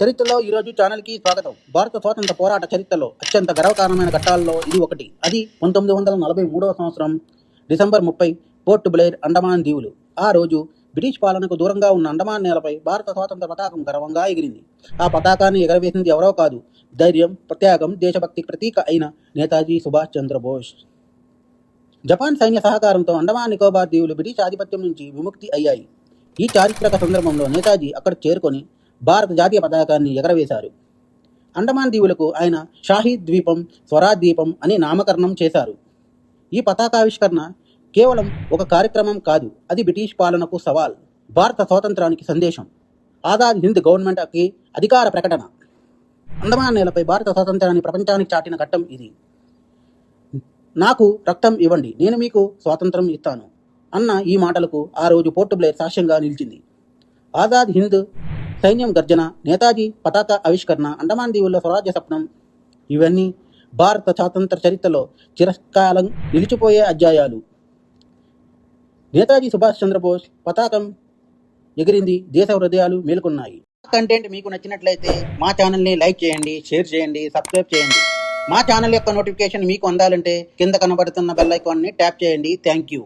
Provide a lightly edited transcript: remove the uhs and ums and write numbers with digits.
చరిత్రలో ఈరోజు ఛానల్కి స్వాగతం. భారత స్వాతంత్ర పోరాట చరిత్రలో అత్యంత గర్వకారణమైన ఘట్టాల్లో ఇది ఒకటి. అది 1943వ సంవత్సరం డిసెంబర్ 30 పోర్ట్ బ్లెయిర్, అండమాన్ దీవులు. ఆ రోజు బ్రిటిష్ పాలనకు దూరంగా ఉన్న అండమాన్ నేలపై భారత స్వాతంత్ర పతాకం గర్వంగా ఎగిరింది. ఆ పతాకాన్ని ఎగరవేసింది ఎవరో కాదు, ధైర్యం, త్యాగం, దేశభక్తికి ప్రతీక అయిన నేతాజీ సుభాష్ చంద్రబోస్. జపాన్ సైన్య సహకారంతో అండమాన్ నికోబార్ దీవులు బ్రిటిష్ ఆధిపత్యం నుంచి విముక్తి అయ్యాయి. ఈ చారిత్రక సందర్భంలో నేతాజీ అక్కడ చేరుకొని భారత జాతీయ పతాకాన్ని ఎగరవేశారు. అండమాన్ దీవులకు ఆయన షాహీద్ ద్వీపం, స్వరాజ్ ద్వీపం అని నామకరణం చేశారు. ఈ పతాకావిష్కరణ కేవలం ఒక కార్యక్రమం కాదు, అది బ్రిటిష్ పాలనకు సవాల్, భారత స్వాతంత్రానికి సందేశం, ఆజాద్ హింద్ గవర్నమెంట్కి అధికార ప్రకటన. అండమాన్ నేలపై భారత స్వాతంత్రాన్ని ప్రపంచానికి చాటిన ఘట్టం ఇది. నాకు రక్తం ఇవ్వండి, నేను మీకు స్వాతంత్రం ఇస్తాను అన్న ఈ మాటలకు ఆ రోజు పోర్ట్ బ్లెయిర్ సాక్ష్యంగా నిలిచింది. ఆజాద్ హింద్ సైన్యం గర్జన, నేతాజీ పతాక ఆవిష్కరణ, అండమాన్ దీవుల్లో స్వరాజ్య స్వప్నం, ఇవన్నీ భారత స్వాతంత్ర చరిత్రలో చిరకాలం నిలిచిపోయే అధ్యాయాలు. నేతాజీ సుభాష్ చంద్రబోస్ పతాకం ఎగిరింది, దేశ హృదయాలు మేలుకున్నాయి. కంటెంట్ మీకు నచ్చినట్లయితే మా ఛానల్ని లైక్ చేయండి, షేర్ చేయండి, సబ్స్క్రైబ్ చేయండి. మా ఛానల్ యొక్క నోటిఫికేషన్ మీకు అందాలంటే కింద కనబడుతున్న బెల్ ఐకాన్ని ట్యాప్ చేయండి. Thank you.